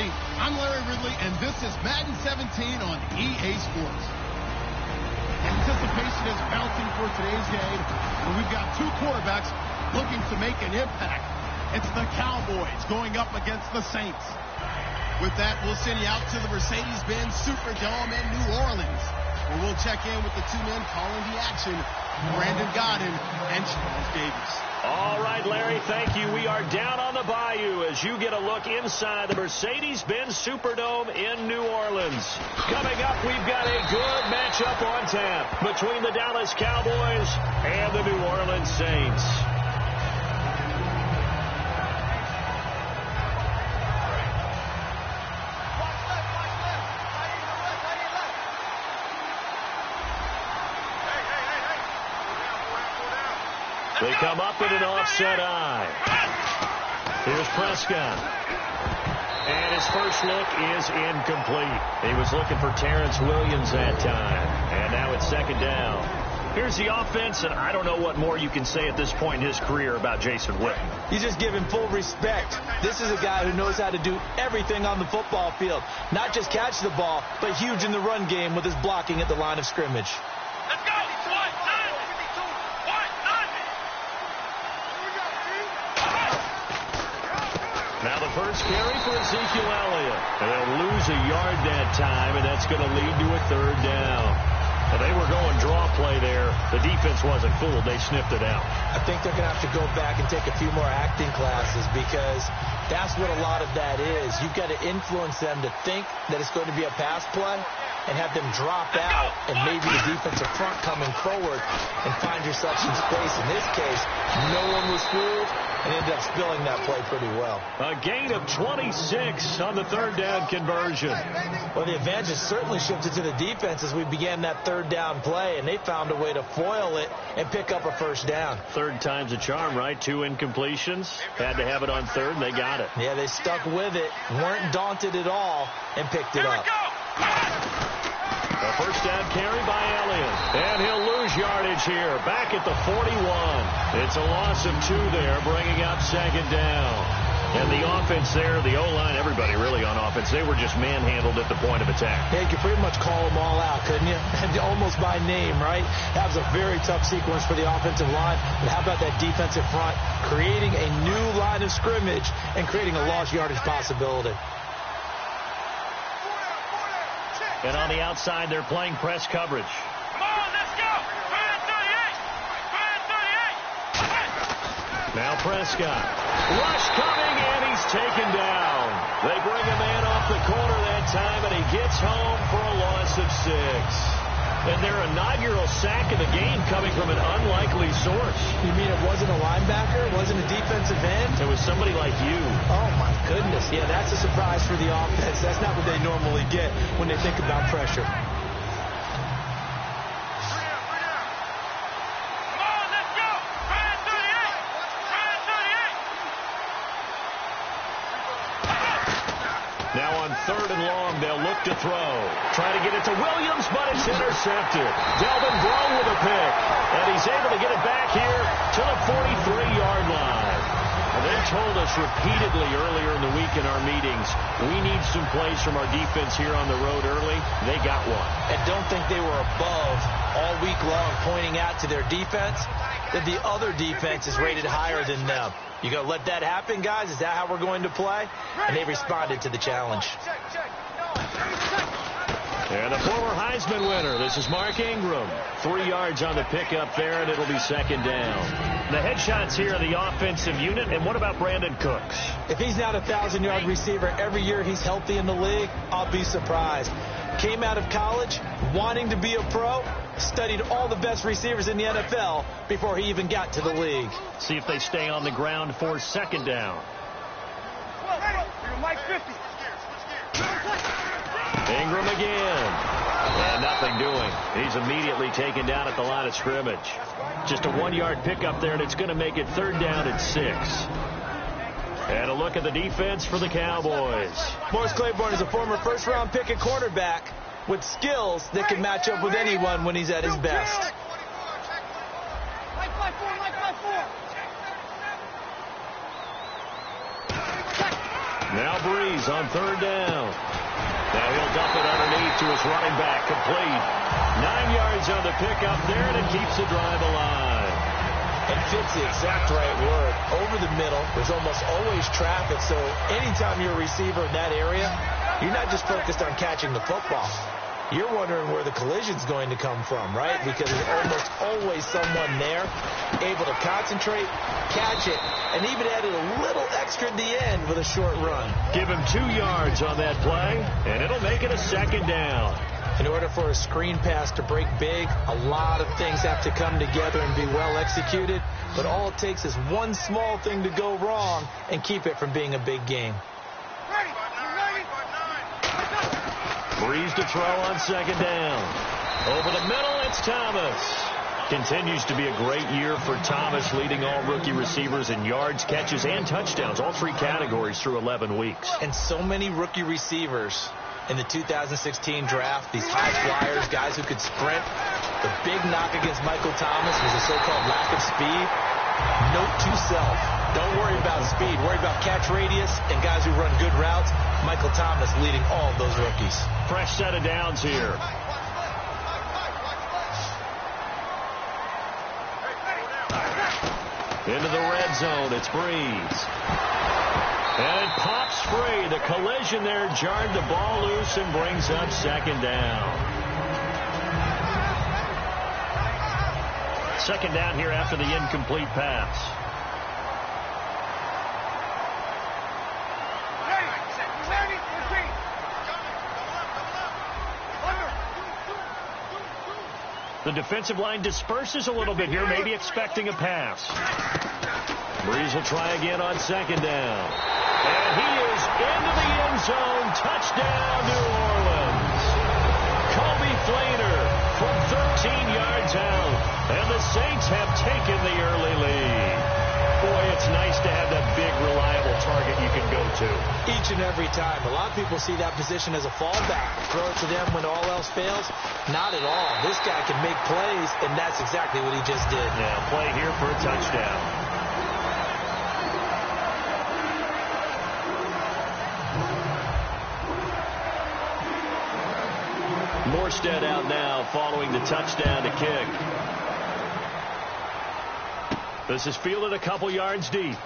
everybody. I'm Larry Ridley, and this is Madden 17 on EA Sports. Anticipation is mounting for today's game, and we've got two quarterbacks looking to make an impact. It's the Cowboys going up against the Saints. With that, we'll send you out to the Mercedes-Benz Superdome in New Orleans, where we'll check in with the two men calling the action, Brandon Godden and Charles Davis. All right, Larry, thank you. We are down on the bayou as you get a look inside the Mercedes-Benz Superdome in New Orleans. Coming up, we've got a good matchup on tap between the Dallas Cowboys and the New Orleans Saints. They come up with an offset eye. Here's Prescott. And his first look is incomplete. He was looking for Terrence Williams that time. And now it's second down. Here's the offense, and I don't know what more you can say at this point in his career about Jason Witten. You just give him full respect. This is a guy who knows how to do everything on the football field. Not just catch the ball, but huge in the run game with his blocking at the line of scrimmage. Let's go! Now the first carry for Ezekiel Elliott. And they'll lose a yard that time, and that's going to lead to a third down. Well, they were going draw play there. The defense wasn't fooled. They sniffed it out. I think they're going to have to go back and take a few more acting classes because that's what a lot of that is. You've got to influence them to think that it's going to be a pass play and have them drop out and maybe the defensive front coming forward and find yourself some space. In this case, no one was fooled and ended up spilling that play pretty well. A gain of 26 on the third down conversion. Well, the advantage certainly shifted to the defense as we began that third down play, and they found a way to foil it and pick up a first down. Third time's a charm, right? 2 incompletions. Had to have it on third, and they got it. Yeah, they stuck with it, weren't daunted at all, and picked it up. A first down carry by Elliott. And he'll lose yardage here. Back at the 41. It's a loss of 2 there, bringing up second down. And the offense there, the O-line, everybody really on offense, they were just manhandled at the point of attack. Yeah, you could pretty much call them all out, couldn't you? Almost by name, right? That was a very tough sequence for the offensive line. But how about that defensive front creating a new line of scrimmage and creating a lost yardage possibility? And on the outside, they're playing press coverage. Come on, let's go! Brand 38! Now Prescott. Rush coming, and he's taken down. They bring a man off the corner that time, and he gets home for a loss of 6. And their inaugural sack of the game coming from an unlikely source. You mean it wasn't a linebacker? It wasn't a defensive end? It was somebody like you. Oh, my goodness. Yeah, that's a surprise for the offense. That's not what they normally get when they think about pressure. Now on third and long, they'll look to throw. Try to get it to Williams, but it's intercepted. Delvin Breaux with a pick. And he's able to get it back here to the 43-yard line. And they told us repeatedly earlier in the week in our meetings, we need some plays from our defense here on the road early. They got one. And don't think they were above all week long pointing out to their defense that the other defense is rated higher than them. You going to let that happen, guys? Is that how we're going to play? And they responded to the challenge. And the former Heisman winner, this is Mark Ingram. 3 yards on the pickup there, and it'll be second down. The headshots here of the offensive unit, and what about Brandon Cooks? If he's not a 1,000-yard receiver every year he's healthy in the league, I'll be surprised. Came out of college wanting to be a pro, studied all the best receivers in the NFL before he even got to the league. See if they stay on the ground for second down. Mike 50. Ingram again. And nothing doing. He's immediately taken down at the line of scrimmage. Just a 1-yard pickup there, and it's going to make it third down at 6. And a look at the defense for the Cowboys. Morris Claiborne is a former first-round pick at quarterback with skills that can match up with anyone when he's at his best. Now Breeze on third down. Now he'll dump it underneath to his running back. Complete. 9 yards on the pickup there, and it keeps the drive alive. It fits the exact right word. Over the middle, there's almost always traffic, so anytime you're a receiver in that area, you're not just focused on catching the football. You're wondering where the collision's going to come from, right? Because there's almost always someone there able to concentrate, catch it, and even added a little extra at the end with a short run. Give him 2 yards on that play, and it'll make it a second down. In order for a screen pass to break big, a lot of things have to come together and be well executed, but all it takes is one small thing to go wrong and keep it from being a big game. Breeze to throw on second down. Over the middle, it's Thomas. Continues to be a great year for Thomas, leading all rookie receivers in yards, catches, and touchdowns, all 3 categories through 11 weeks. And so many rookie receivers in the 2016 draft, these high flyers, guys who could sprint. The big knock against Michael Thomas was the so-called lack of speed. Note to self, don't worry about speed. Worry about catch radius and guys who run good routes. Michael Thomas leading all of those rookies. Fresh set of downs here. Into the red zone, it's Breeze. And it pops free. The collision there jarred the ball loose and brings up second down. Second down here after the incomplete pass. The defensive line disperses a little bit here, maybe expecting a pass. Breeze will try again on second down. And he is into the end zone. Touchdown, New Orleans. Kobe Flainer from 13 yards out. And the Saints have taken the early lead. Boy, it's nice to have that big, reliable target you can go to. Each and every time. A lot of people see that position as a fallback. Throw it to them when all else fails. Not at all. This guy can make plays, and that's exactly what he just did. Now, play here for a touchdown. Morstead out now following the touchdown to kick. This is fielded a couple yards deep.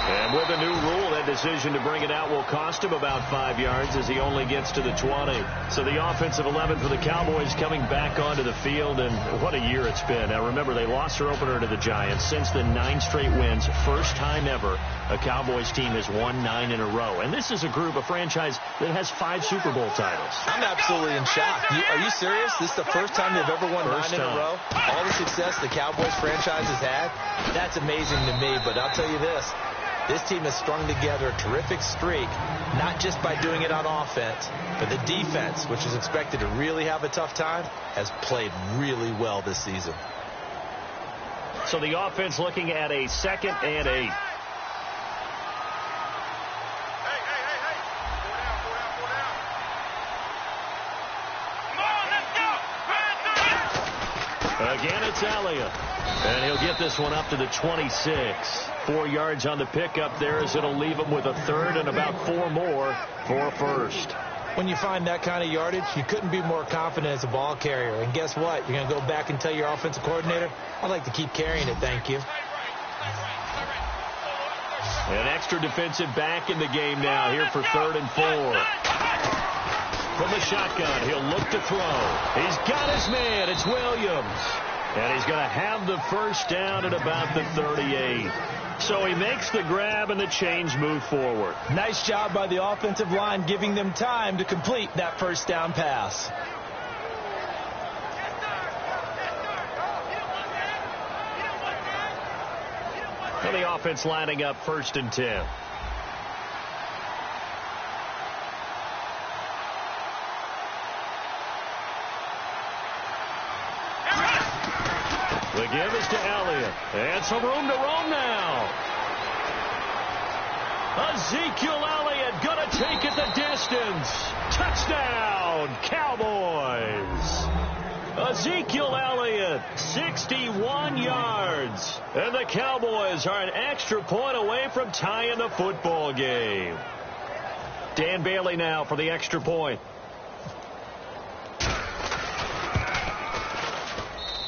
And with a new rule, that decision to bring it out will cost him about 5 yards as he only gets to the 20. So the offensive 11 for the Cowboys coming back onto the field, and what a year it's been. Now remember, they lost their opener to the Giants. Since then, 9 straight wins. First time ever a Cowboys team has won 9 in a row. And this is a group, a franchise that has 5 Super Bowl titles. I'm absolutely in shock. Are you serious? This is the first time they've ever won 9 in a row? All the success the Cowboys franchise has had? That's amazing to me, but I'll tell you this. This team has strung together a terrific streak, not just by doing it on offense, but the defense, which is expected to really have a tough time, has played really well this season. So the offense looking at a 2nd and 8. Again, it's Elliott. And he'll get this one up to the 26. 4 yards on the pickup there as it'll leave him with a 3rd and about 4 more for a 1st. When you find that kind of yardage, you couldn't be more confident as a ball carrier. And guess what? You're going to go back and tell your offensive coordinator, I'd like to keep carrying it, thank you. An extra defensive back in the game now here for 3rd and 4. From the shotgun, he'll look to throw. He's got his man. It's Williams. And he's going to have the first down at about the 38. So he makes the grab and the chains move forward. Nice job by the offensive line giving them time to complete that first down pass. And the offense lining up 1st and 10. The give is to Elliott. And some room to roam now. Ezekiel Elliott going to take it the distance. Touchdown, Cowboys. Ezekiel Elliott, 61 yards. And the Cowboys are an extra point away from tying the football game. Dan Bailey now for the extra point.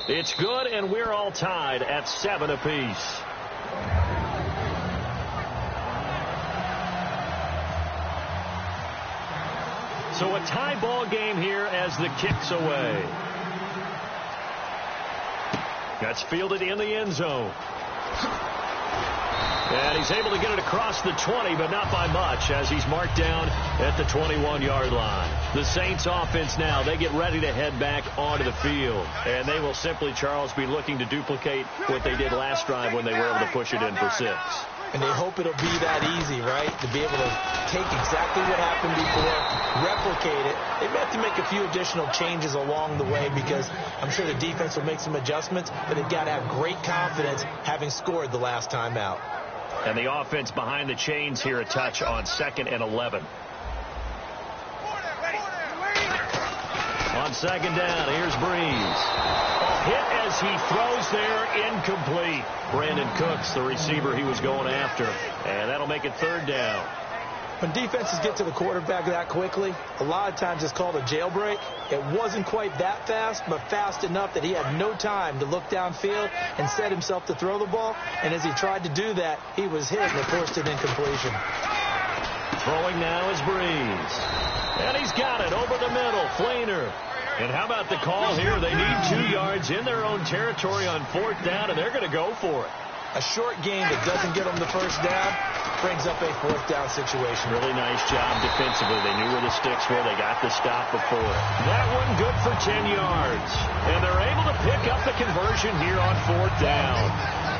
It's good, and we're all tied at 7 apiece. So a tie ball game here as the kick's away. That's fielded in the end zone. And he's able to get it across the 20, but not by much, as he's marked down at the 21-yard line. The Saints offense now, they get ready to head back onto the field. And they will simply, Charles, be looking to duplicate what they did last drive when they were able to push it in for 6. And they hope it'll be that easy, right? To be able to take exactly what happened before, replicate it. They may have to make a few additional changes along the way because I'm sure the defense will make some adjustments, but they've got to have great confidence having scored the last time out. And the offense behind the chains here a touch on 2nd and 11. On 2nd down, here's Breeze. Hit as he throws there, incomplete. Brandon Cooks, the receiver he was going after. And that'll make it 3rd down. When defenses get to the quarterback that quickly, a lot of times it's called a jailbreak. It wasn't quite that fast, but fast enough that he had no time to look downfield and set himself to throw the ball. And as he tried to do that, he was hit and it forced an incompletion. Throwing now is Breeze. And he's got it over the middle. Flainer. And how about the call here? They need 2 yards in their own territory on 4th down, and they're going to go for it. A short game that doesn't get them the 1st down brings up a 4th down situation. Really nice job defensively. They knew where the sticks were. They got the stop before. That one good for 10 yards. And they're able to pick up the conversion here on 4th down.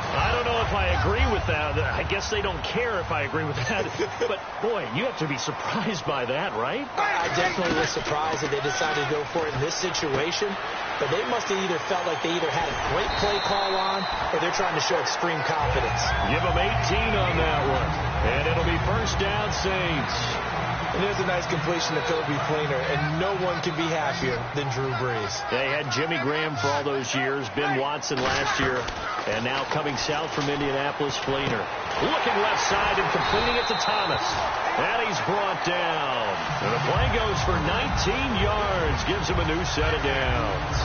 I don't know if I agree with that. I guess they don't care if I agree with that. But, boy, you have to be surprised by that, right? I definitely was surprised that they decided to go for it in this situation. But they must have either felt like they either had a great play call on or they're trying to show extreme confidence. Give them 18 on that one. And it'll be 1st down, Saints. And there's a nice completion to Kobe Flainer, and no one can be happier than Drew Brees. They had Jimmy Graham for all those years, Ben Watson last year, and now coming south from Indianapolis, Flainer. Looking left side and completing it to Thomas. And he's brought down. And the play goes for 19 yards, gives him a new set of downs.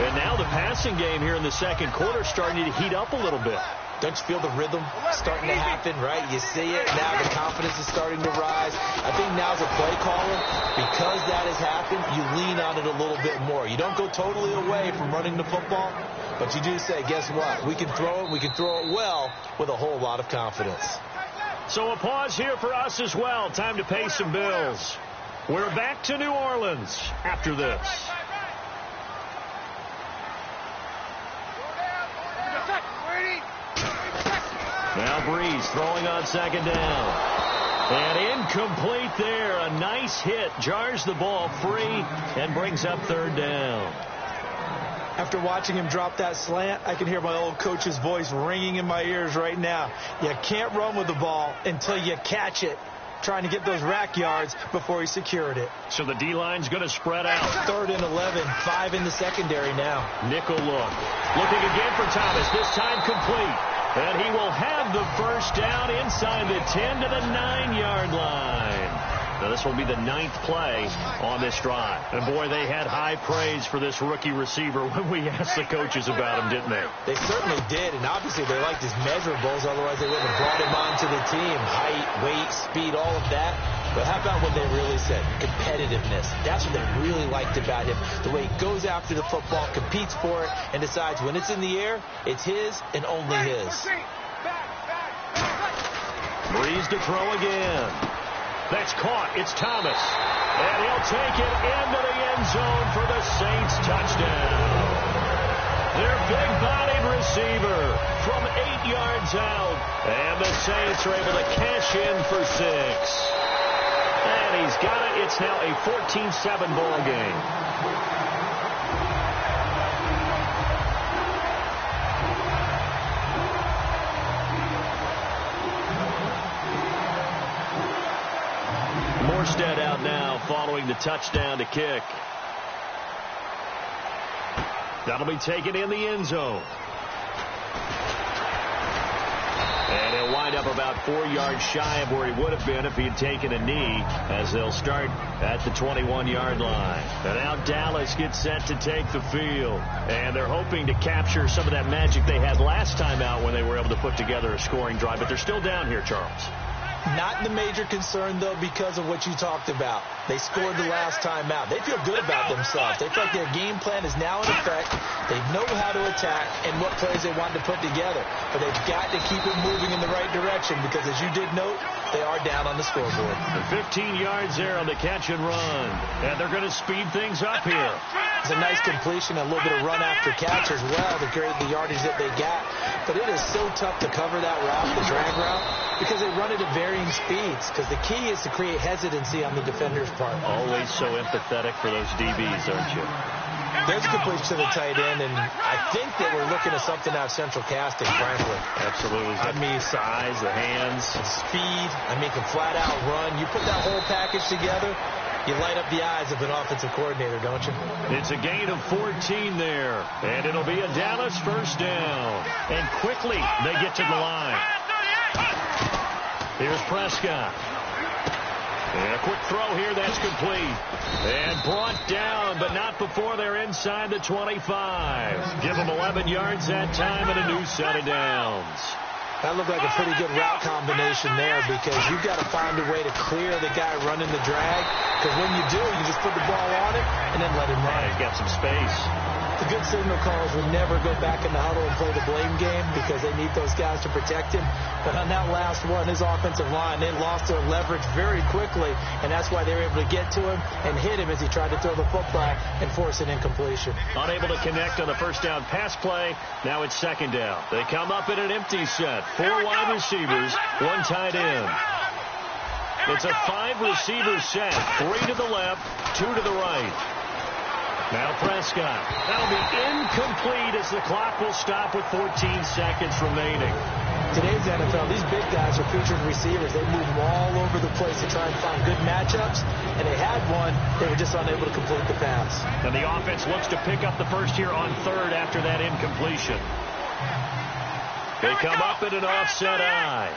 And now the passing game here in the 2nd quarter starting to heat up a little bit. Don't you feel the rhythm starting to happen, right? You see it. Now the confidence is starting to rise. I think now's a play caller. Because that has happened, you lean on it a little bit more. You don't go totally away from running the football, but you do say, guess what? We can throw it. We can throw it well with a whole lot of confidence. So a pause here for us as well. Time to pay some bills. We're back to New Orleans after this. Now Breeze throwing on 2nd down. And incomplete there. A nice hit. Jars the ball free and brings up 3rd down. After watching him drop that slant, I can hear my old coach's voice ringing in my ears right now. You can't run with the ball until you catch it. Trying to get those rack yards before he secured it. So the D-line's going to spread out. 3rd and 11, 5 in the secondary now. Nickel look. Looking again for Thomas, this time complete. And he will have the 1st down inside the 10 to the 9-yard line. Now this will be the 9th play on this drive. And boy, they had high praise for this rookie receiver when we asked the coaches about him, didn't they? They certainly did, and obviously they liked his measurables, otherwise they wouldn't have brought him onto the team. Height, weight, speed, all of that. But how about what they really said? Competitiveness. That's what they really liked about him. The way he goes after the football, competes for it, and decides when it's in the air, it's his and only his. Breeze to throw again. That's caught. It's Thomas. And he'll take it into the end zone for the Saints touchdown. Their big-bodied receiver from 8 yards out. And the Saints are able to cash in for 6. And he's got it. It's now a 14-7 ball game. Morstead out now following the touchdown to kick. That'll be taken in the end zone. And he'll wind up about 4 yards shy of where he would have been if he had taken a knee, as they'll start at the 21-yard line. And now Dallas gets set to take the field. And they're hoping to capture some of that magic they had last time out when they were able to put together a scoring drive. But they're still down here, Charles. Not the major concern, though, because of what you talked about. They scored the last time out. They feel good about themselves. They feel like their game plan is now in effect. They know how to attack and what plays they want to put together. But they've got to keep it moving in the right direction because, as you did note, they are down on the scoreboard. 15 yards there on the catch and run. And they're going to speed things up here. It's a nice completion, a little bit of run after catch as well to create the yardage that they got. But it is so tough to cover that route, the drag route, because they run it at varying speeds. Because the key is to create hesitancy on the defender's part. Always so empathetic for those DBs, aren't you? There's a completion to the tight end, and I think that we're looking at something out of central casting, frankly. Absolutely. I mean, size, the hands. Speed. I mean, can flat out run. You put that whole package together, you light up the eyes of an offensive coordinator, don't you? It's a gain of 14 there, and it'll be a Dallas first down. And quickly, they get to the line. Here's Prescott. And a quick throw here, that's complete. And brought down, but not before they're inside the 25. Give them 11 yards that time and a new set of downs. That looked like a pretty good route combination there because you've got to find a way to clear the guy running the drag. Because when you do, you just put the ball on it and then let him run. Right, get some space. The good signal calls would never go back in the huddle and play the blame game because they need those guys to protect him. But on that last one, his offensive line, they lost their leverage very quickly, and that's why they were able to get to him and hit him as he tried to throw the football and force an incompletion. Unable to connect on the first down pass play. Now it's second down. They come up in an empty set. 4 wide receivers, 1 tight end. It's a 5-receiver set. 3 to the left, 2 to the right. Now Prescott. That'll be incomplete as the clock will stop with 14 seconds remaining. Today's NFL, these big guys are featured receivers. They move them all over the place to try and find good matchups, and they had one. They were just unable to complete the pass. And the offense looks to pick up the first here on third after that incompletion. They come up in an offset eye.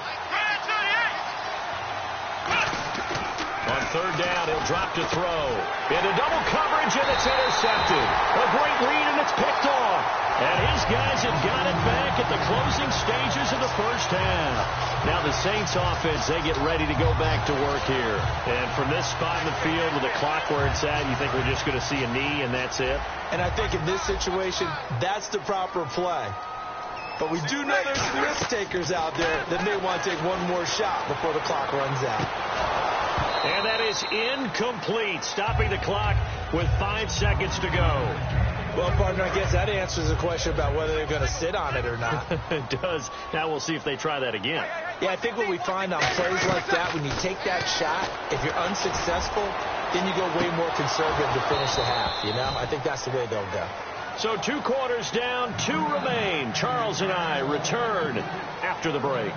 On third down, he'll drop to throw. Into double coverage, and it's intercepted. A great read, and it's picked off. And his guys have got it back at the closing stages of the first half. Now the Saints offense, they get ready to go back to work here. And from this spot in the field with the clock where it's at, you think we're just going to see a knee and that's it? And I think in this situation, that's the proper play. But we do know there's some risk takers out there that may want to take one more shot before the clock runs out. And that is incomplete, stopping the clock with 5 seconds to go. Well, partner, I guess that answers the question about whether they're going to sit on it or not. It does. Now we'll see if they try that again. Yeah, I think what we find on plays like that, when you take that shot, if you're unsuccessful, then you go way more conservative to finish the half, you know? I think that's the way they'll go. So 2 quarters down, 2 remain. Charles and I return after the break.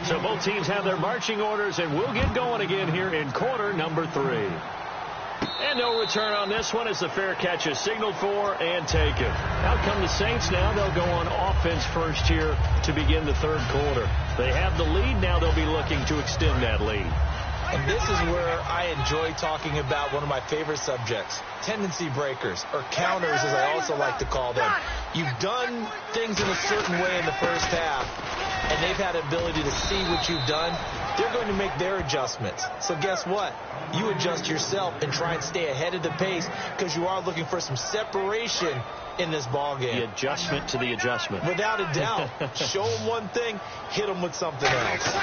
So both teams have their marching orders, and we'll get going again here in quarter number 3. And no return on this one as the fair catch is signaled for and taken. Out come the Saints now. They'll go on offense first here to begin the third quarter. They have the lead. Now they'll be looking to extend that lead. And this is where I enjoy talking about one of my favorite subjects, tendency breakers, or counters as I also like to call them. You've done things in a certain way in the first half, and they've had the ability to see what you've done. They're going to make their adjustments. So guess what? You adjust yourself and try and stay ahead of the pace because you are looking for some separation in this ball game. The adjustment to the adjustment. Without a doubt. Show them one thing, hit them with something else.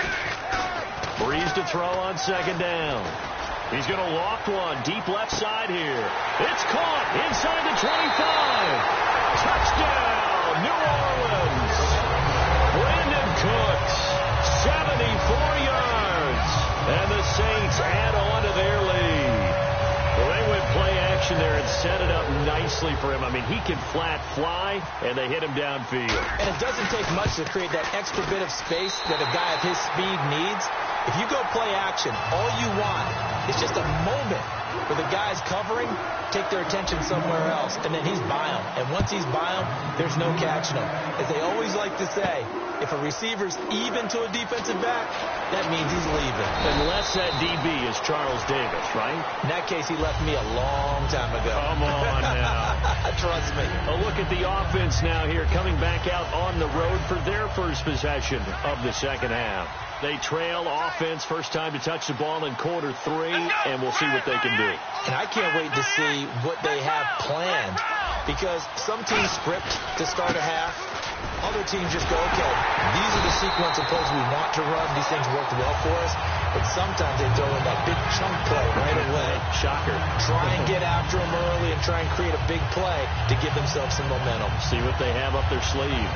Breeze to throw on second down. He's going to loft one deep left side here. It's caught inside the 25. Touchdown, New Orleans. Brandon Cooks, 74 yards. And the Saints add on to their lead. Well, they went play action there and set it up nicely for him. I mean, he can flat fly, and they hit him downfield. And it doesn't take much to create that extra bit of space that a guy of his speed needs. If you go play action, all you want is just a moment where the guy's covering, take their attention somewhere else, and then he's by him. And once he's by him, there's no catching him. As they always like to say, if a receiver's even to a defensive back, that means he's leaving. Unless that DB is Charles Davis, right? In that case, he left me a long time ago. Come on now. Trust me. A look at the offense now here, coming back out on the road for their first possession of the second half. They trail offense, first time to touch the ball in quarter 3, and we'll see what they can do. And I can't wait to see what they have planned, because some teams script to start a half. Other teams just go, okay, these are the sequence of plays we want to run. These things work well for us. But sometimes they throw in that big chunk play right away. Shocker. Try and get after them early and try and create a big play to give themselves some momentum. See what they have up their sleeve.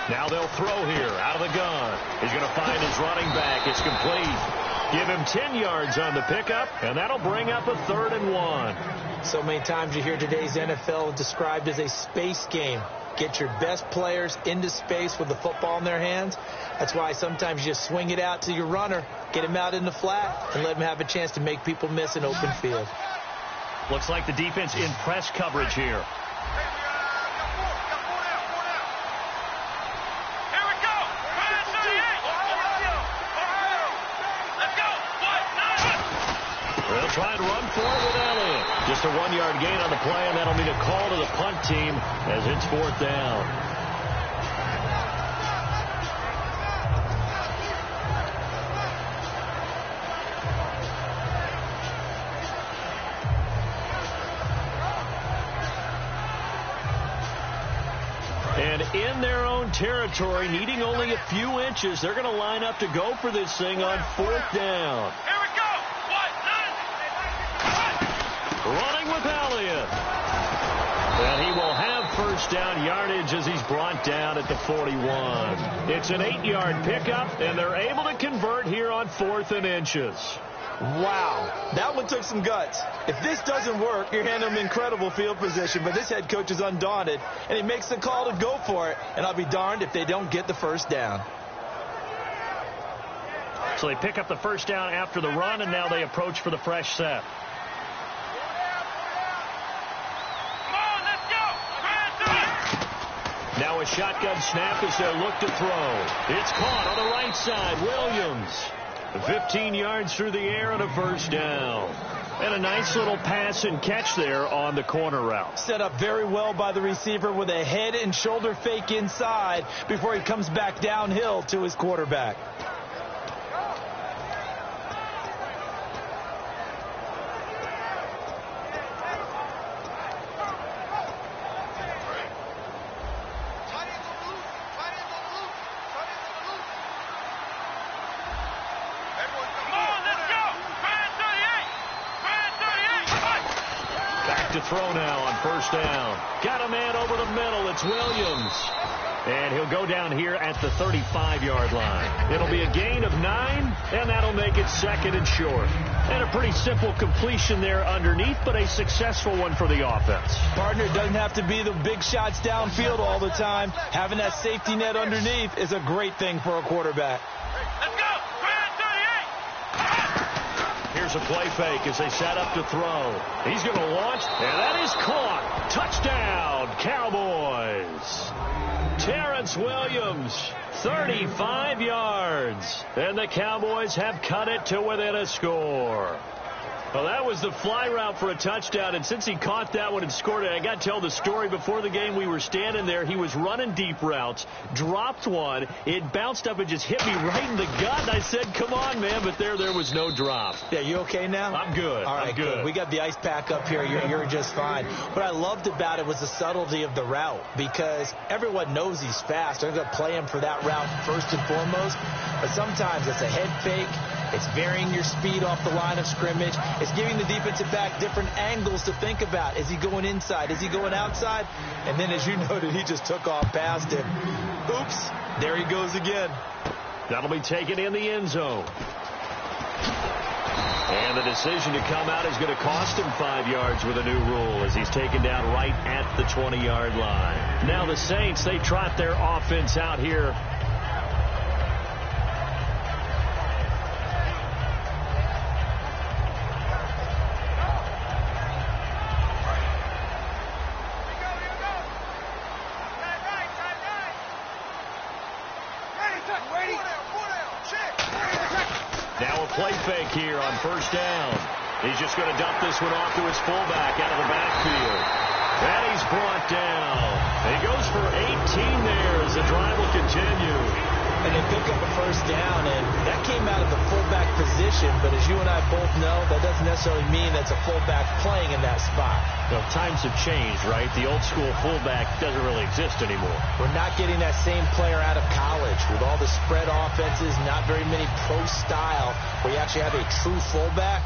Now they'll throw here out of the gun. He's going to find his running back. It's complete. Give him 10 yards on the pickup, and that'll bring up a 3rd and 1. So many times you hear today's NFL described as a space game. Get your best players into space with the football in their hands. That's why sometimes you just swing it out to your runner, get him out in the flat, and let him have a chance to make people miss an open field. Looks like the defense in press coverage here. They'll try and run for it with Elliott. Just a 1-yard gain on the play, and that'll mean a call to the punt team as it's 4th down. And in their own territory, needing only a few inches, they're going to line up to go for this thing on 4th down. Running with Elliott. And he will have first down yardage as he's brought down at the 41. It's an 8-yard pickup, and they're able to convert here on 4th and inches. Wow, that one took some guts. If this doesn't work, you're handing them incredible field position, but this head coach is undaunted, and he makes the call to go for it, and I'll be darned if they don't get the first down. So they pick up the first down after the run, and now they approach for the fresh set. Now a shotgun snap as they look to throw. It's caught on the right side. Williams. 15 yards through the air and a first down. And a nice little pass and catch there on the corner route. Set up very well by the receiver with a head and shoulder fake inside before he comes back downhill to his quarterback. To throw now on first down. Got a man over the middle. It's Williams. And he'll go down here at the 35-yard line. It'll be a gain of 9, and that'll make it 2nd and short. And a pretty simple completion there underneath, but a successful one for the offense. Partner, it doesn't have to be the big shots downfield all the time. Having that safety net underneath is a great thing for a quarterback. Here's a play fake as they set up to throw. He's going to launch, and that is caught. Touchdown, Cowboys. Terrence Williams, 35 yards. And the Cowboys have cut it to within a score. Well, that was the fly route for a touchdown, and since he caught that one and scored it, I got to tell the story. Before the game, we were standing there. He was running deep routes, dropped one. It bounced up and just hit me right in the gut, and I said, come on, man, but there was no drop. Yeah, you okay now? I'm good. All right, I'm good. We got the ice pack up here. You're just fine. What I loved about it was the subtlety of the route, because everyone knows he's fast. They're going to play him for that route first and foremost, but sometimes it's a head fake, It's varying your speed off the line of scrimmage. It's giving the defensive back different angles to think about. Is he going inside? Is he going outside? And then, as you noted, he just took off past him. Oops, there he goes again. That'll be taken in the end zone. And the decision to come out is going to cost him 5 yards with a new rule as he's taken down right at the 20-yard line. Now the Saints, they trot their offense out here. Now a play fake here on first down. He's just going to dump this one off to his fullback out of the backfield. And he's brought down. And he goes for 18 there as the drive will continue. And they pick up a first down, and that came out of the fullback position. But as you and I both know, that doesn't necessarily mean that's a fullback playing in that spot. Well, times have changed, right? The old school fullback doesn't really exist anymore. We're not getting that same player out of college with all the spread offenses, not very many pro style where you actually have a true fullback.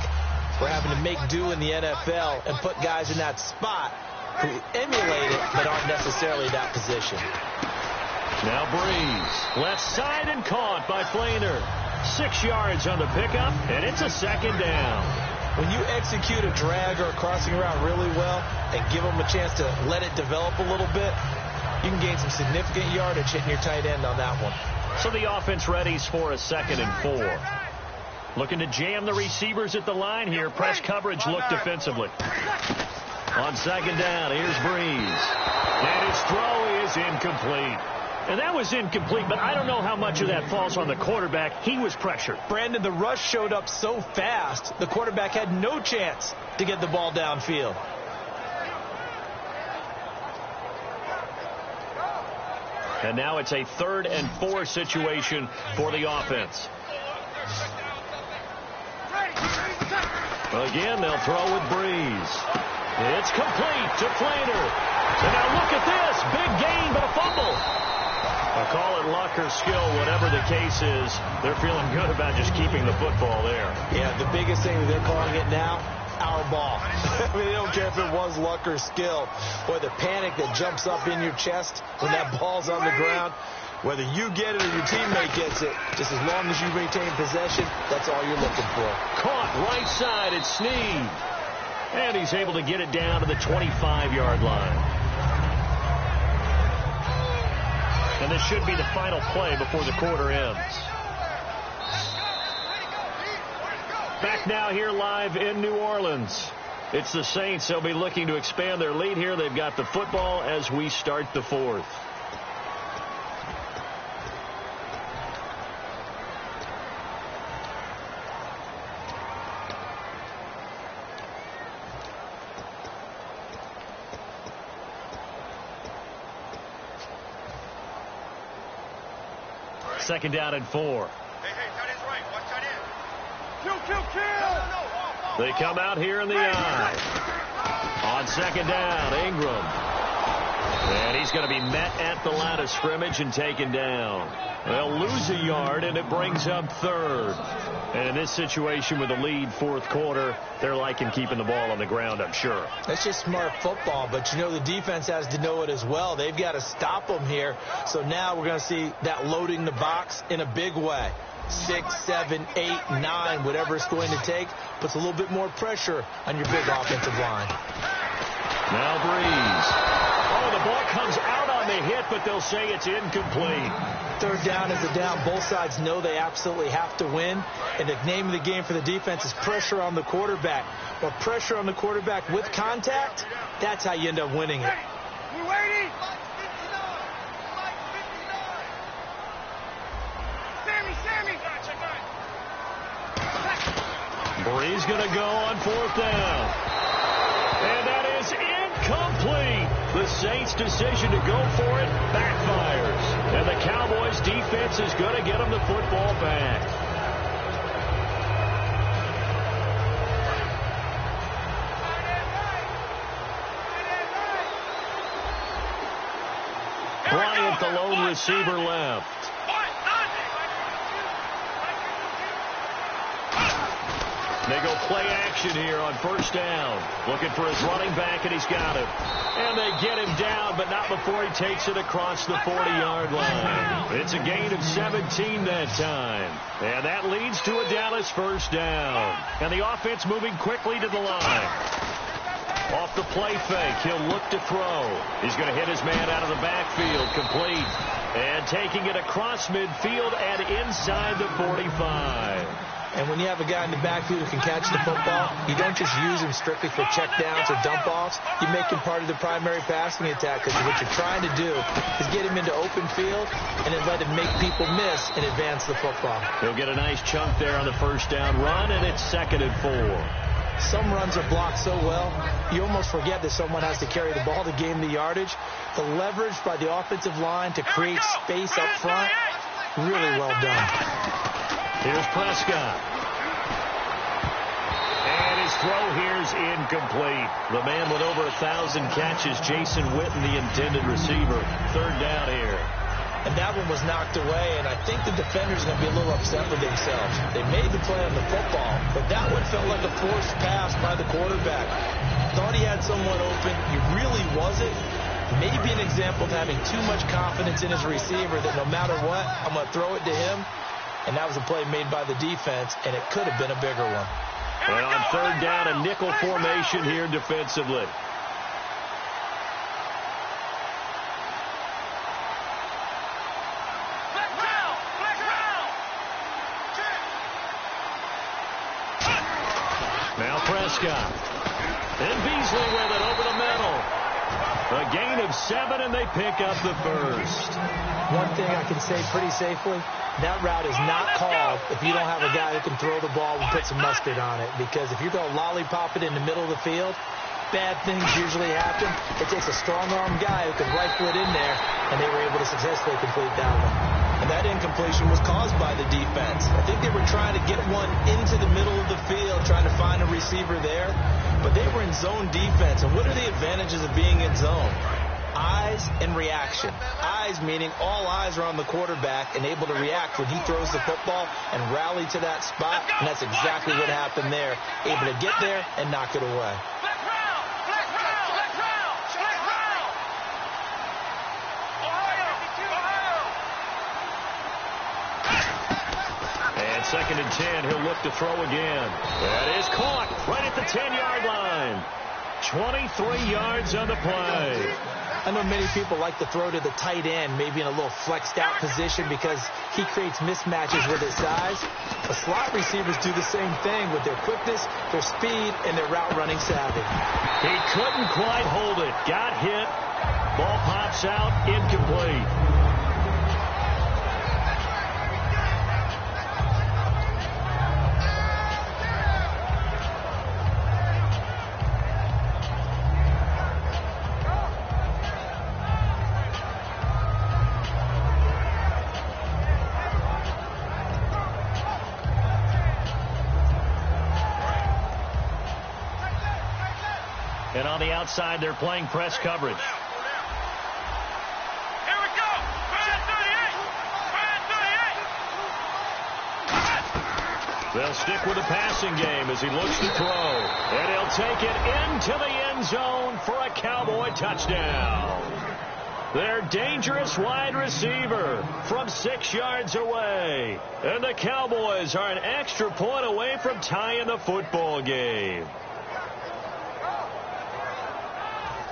We're having to make do in the NFL and put guys in that spot who emulate it but aren't necessarily that position. Now Breeze, left side and caught by Flainer. 6 yards on the pickup, and it's a second down. When you execute a drag or a crossing route really well and give them a chance to let it develop a little bit, you can gain some significant yardage hitting your tight end on that one. So the offense readies for a 2nd and 4. Looking to jam the receivers at the line here. Press coverage look defensively. On 2nd down, here's Breeze. And his throw is incomplete. And that was incomplete, but I don't know how much of that falls on the quarterback. He was pressured. Brandon, the rush showed up so fast, the quarterback had no chance to get the ball downfield. And now it's a 3rd and 4 situation for the offense. Again, they'll throw with Breeze. It's complete to Flainer. And now look at this. Big gain, but a fumble. I'll call it luck or skill, whatever the case is. They're feeling good about just keeping the football there. Yeah, the biggest thing that they're calling it now, our ball. I mean, they don't care if it was luck or skill. Boy, the panic that jumps up in your chest when that ball's on the ground, whether you get it or your teammate gets it, just as long as you maintain possession, that's all you're looking for. Caught right side, it's Sneed. And he's able to get it down to the 25-yard line. And this should be the final play before the quarter ends. Back now here live in New Orleans. It's the Saints. They'll be looking to expand their lead here. They've got the football as we start the 4th. Second down and 4. Hey, tight end's right. Watch tight end. Kill. They come out here in the eye. On 2nd down, Ingram. And he's going to be met at the line of scrimmage and taken down. They'll lose a yard, and it brings up 3rd. And in this situation with the lead 4th quarter, they're liking keeping the ball on the ground, I'm sure. That's just smart football, but you know the defense has to know it as well. They've got to stop them here. So now we're going to see that loading the box in a big way. 6, 7, 8, 9, whatever it's going to take, puts a little bit more pressure on your big offensive line. Now Breeze. Oh, the ball comes out on the hit, but they'll say it's incomplete. 3rd down is a down. Both sides know they absolutely have to win. And the name of the game for the defense is pressure on the quarterback. But pressure on the quarterback with contact, that's how you end up winning it. We're waiting. Sammy. Breeze going to go on 4th down. And that is incomplete. The Saints' decision to go for it backfires. And the Cowboys' defense is going to get them the football back. Bryant, the lone receiver, left. They go play action here on first down. Looking for his running back, and he's got him. And they get him down, but not before he takes it across the 40-yard line. It's a gain of 17 that time. And that leads to a Dallas first down. And the offense moving quickly to the line. Off the play fake, he'll look to throw. He's going to hit his man out of the backfield, complete. And taking it across midfield and inside the 45. And when you have a guy in the backfield who can catch the football, you don't just use him strictly for check downs or dump offs. You make him part of the primary passing attack, because what you're trying to do is get him into open field and then let him make people miss and advance the football. He'll get a nice chunk there on the first down run, and it's 2nd and 4. Some runs are blocked so well, you almost forget that someone has to carry the ball to gain the yardage. The leverage by the offensive line to create space up front, really well done. Here's Prescott. And his throw here's incomplete. The man with over 1,000 catches, Jason Witten, the intended receiver. 3rd down here. And that one was knocked away, and I think the defender's going to be a little upset with themselves. They made the play on the football, but that one felt like a forced pass by the quarterback. Thought he had someone open. He really wasn't. Maybe an example of having too much confidence in his receiver that no matter what, I'm going to throw it to him. And that was a play made by the defense, and it could have been a bigger one. And on 3rd down, a nickel formation here defensively. Now Prescott. And Beasley with it over the middle. A gain of 7, and they pick up the first. One thing I can say pretty safely, that route is not called if you don't have a guy who can throw the ball and put some mustard on it. Because if you're going to lollipop it in the middle of the field, bad things usually happen. It takes a strong-arm guy who can rifle it in there, and they were able to successfully complete that one. And that incompletion was caused by the defense. I think they were trying to get one into the middle of the field, trying to find a receiver there. But they were in zone defense. And what are the advantages of being in zone? Eyes and reaction. Eyes meaning all eyes are on the quarterback and able to react when he throws the football and rally to that spot. And that's exactly what happened there. Able to get there and knock it away. And 2nd and 10, he'll look to throw again. That is caught right at the 10-yard line. 23 yards on the play. I know many people like to throw to the tight end, maybe in a little flexed out position because he creates mismatches with his size. The slot receivers do the same thing with their quickness, their speed, and their route running savvy. He couldn't quite hold it. Got hit. Ball pops out. Incomplete. And on the outside, they're playing press coverage. Here we go. Brand 38. They'll stick with the passing game as he looks to throw. And he'll take it into the end zone for a Cowboy touchdown. Their dangerous wide receiver from 6 yards away. And the Cowboys are an extra point away from tying the football game.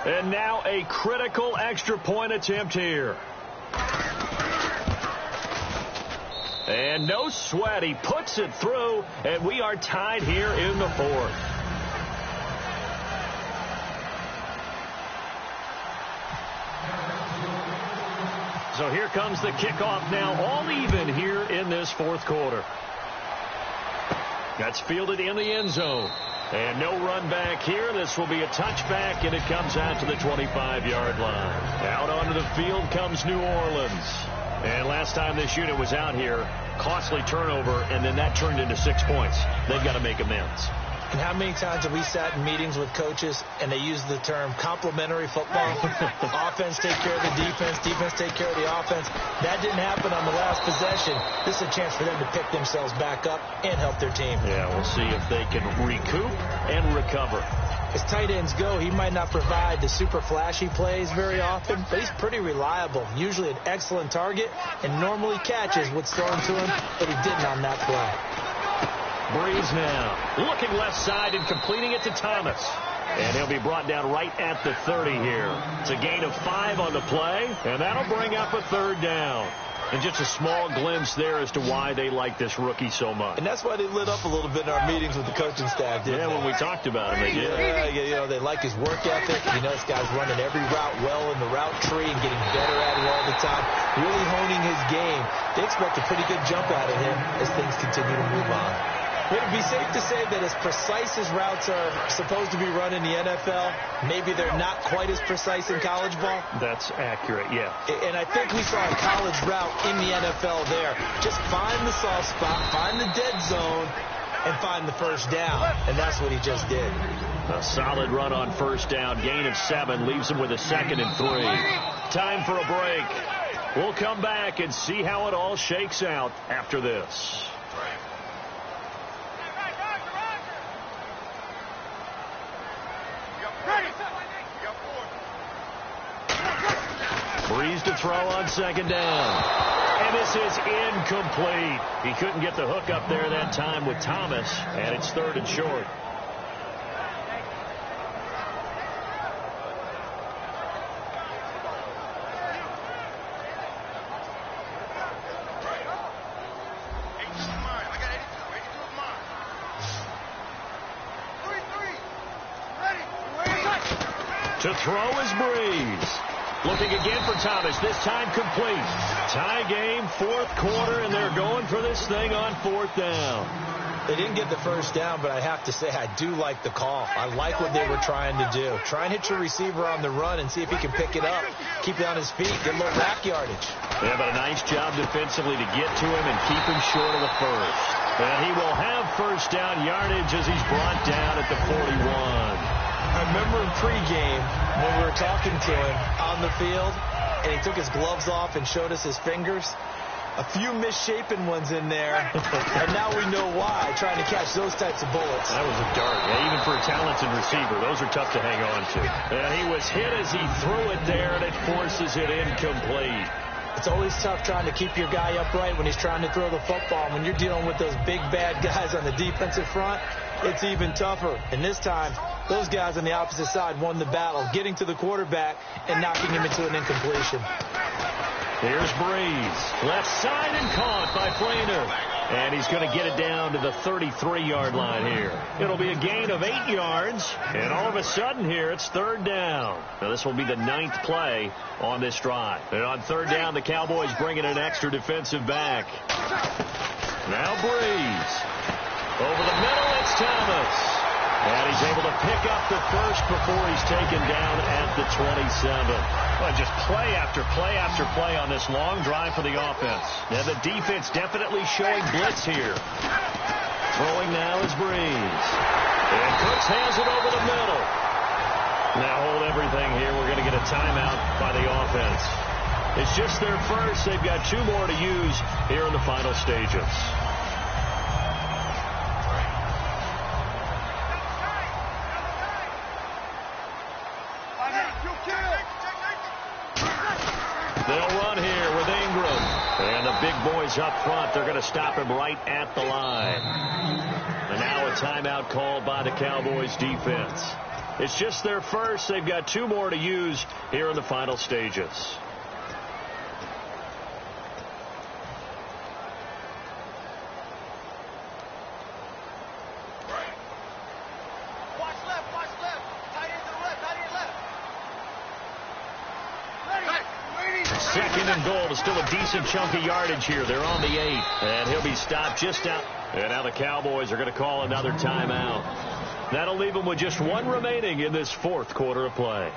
And now a critical extra point attempt here. And no sweat. He puts it through, and we are tied here in the 4th. So here comes the kickoff now, all even here in this 4th quarter. That's fielded in the end zone. And no run back here. This will be a touchback, and it comes out to the 25-yard line. Out onto the field comes New Orleans. And last time this unit was out here, costly turnover, and then that turned into 6 points. They've got to make amends. And how many times have we sat in meetings with coaches and they use the term complementary football? Offense take care of the defense, defense take care of the offense. That didn't happen on the last possession. This is a chance for them to pick themselves back up and help their team. Yeah, we'll see if they can recoup and recover. As tight ends go, he might not provide the super flashy plays very often, but he's pretty reliable, usually an excellent target, and normally catches what's thrown to him, but he didn't on that play. Breeze now, looking left side and completing it to Thomas. And he'll be brought down right at the 30 here. It's a gain of 5 on the play, and that'll bring up a third down. And just a small glimpse there as to why they like this rookie so much. And that's why they lit up a little bit in our meetings with the coaching staff, didn't they? When we talked about him, they did. Yeah, they like his work ethic. This guy's running every route well in the route tree and getting better at it all the time, really honing his game. They expect a pretty good jump out of him as things continue to move on. Would it be safe to say that as precise as routes are supposed to be run in the NFL, maybe they're not quite as precise in college ball? That's accurate, yeah. And I think we saw a college route in the NFL there. Just find the soft spot, find the dead zone, and find the first down. And that's what he just did. A solid run on first down. Gain of 7 leaves him with a 2nd and 3. Time for a break. We'll come back and see how it all shakes out after this. Breeze to throw on 2nd down. And this is incomplete. He couldn't get the hook up there that time with Thomas, and it's 3rd and short. To throw is Breeze. Looking again for Thomas, this time complete. Tie game, 4th quarter, and they're going for this thing on 4th down. They didn't get the first down, but I have to say I do like the call. I like what they were trying to do. Try and hit your receiver on the run and see if he can pick it up, keep it on his feet, get a little rack yardage. Yeah, but a nice job defensively to get to him and keep him short of the first. And he will have first down yardage as he's brought down at the 41. I remember in pregame when we were talking to him on the field, and he took his gloves off and showed us his fingers. A few misshapen ones in there, and now we know why, trying to catch those types of bullets. That was a dart. Yeah, even for a talented receiver, those are tough to hang on to. And he was hit as he threw it there, and it forces it incomplete. It's always tough trying to keep your guy upright when he's trying to throw the football. When you're dealing with those big, bad guys on the defensive front, it's even tougher. And this time, those guys on the opposite side won the battle, getting to the quarterback and knocking him into an incompletion. Here's Breeze. Left side and caught by Flainer. And he's going to get it down to the 33-yard line here. It'll be a gain of 8 yards. And all of a sudden here, it's 3rd down. Now, this will be the 9th play on this drive. And on 3rd down, the Cowboys bring in an extra defensive back. Now Breeze. Over the middle, it's Thomas. And he's able to pick up the first before he's taken down at the 27. Well, just play after play after play on this long drive for the offense. Now the defense definitely showing blitz here. Throwing now is Breeze. And Cooks has it over the middle. Now hold everything here. We're going to get a timeout by the offense. It's just their first. They've got 2 more to use here in the final stages. They'll run here with Ingram. And the big boys up front, they're going to stop him right at the line. And now a timeout called by the Cowboys defense. It's just their first. They've got 2 more to use here in the final stages. Second and goal. Still a decent chunk of yardage here. They're on the 8. And he'll be stopped just out. And now the Cowboys are going to call another timeout. That'll leave them with just 1 remaining in this 4th quarter of play.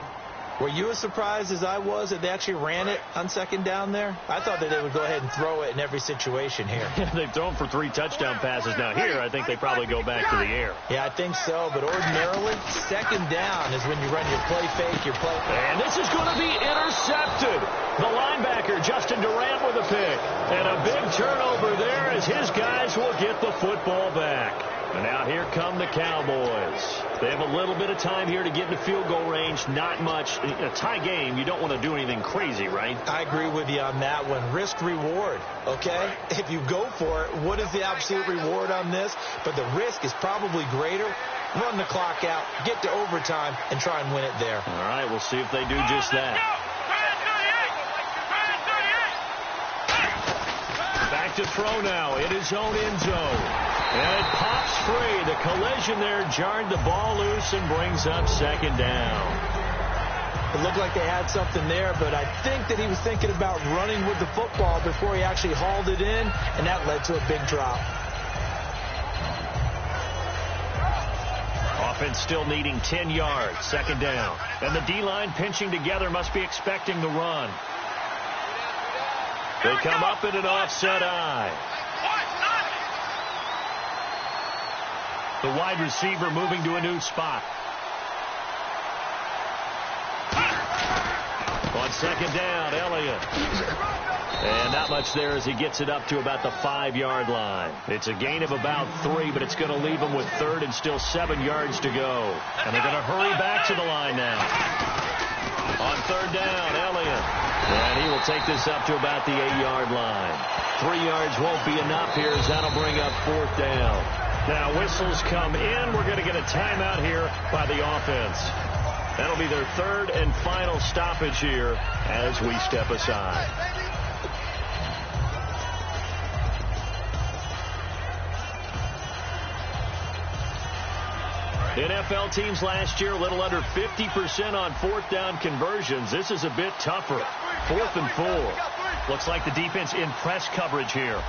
Were you as surprised as I was that they actually ran it on second down there? I thought that they would go ahead and throw it in every situation here. They've thrown for 3 touchdown passes. Now here, I think they probably go back to the air. Yeah, I think so. But ordinarily, second down is when you run your play fake, your play. And this is going to be intercepted. The linebacker, Justin Durant, with a pick. And a big turnover there as his guys will get the football back. And now here come the Cowboys. They have a little bit of time here to get into field goal range. Not much. In a tie game, you don't want to do anything crazy, right? I agree with you on that one. Risk-reward, okay? If you go for it, what is the absolute reward on this? But the risk is probably greater. Run the clock out, get to overtime, and try and win it there. All right, we'll see if they do just that. Back to throw now in his own end zone. And it pops free. The collision there jarred the ball loose and brings up second down. It looked like they had something there, but I think that he was thinking about running with the football before he actually hauled it in, and that led to a big drop. Offense still needing 10 yards, second down. And the D-line pinching together must be expecting the run. They come up in an offset eye. The wide receiver moving to a new spot. On second down, Elliott. And not much there as he gets it up to about the 5-yard line. It's a gain of about 3, but it's going to leave him with third and still 7 yards to go. And they're going to hurry back to the line now. On third down, Elliott. And he will take this up to about the 8-yard line. 3 yards won't be enough here as that'll bring up fourth down. Now whistles come in. We're going to get a timeout here by the offense. That'll be their third and final stoppage here as we step aside. NFL teams last year a little under 50% on fourth down conversions. This is a bit tougher. 4th and 4. Looks like the defense in press coverage here.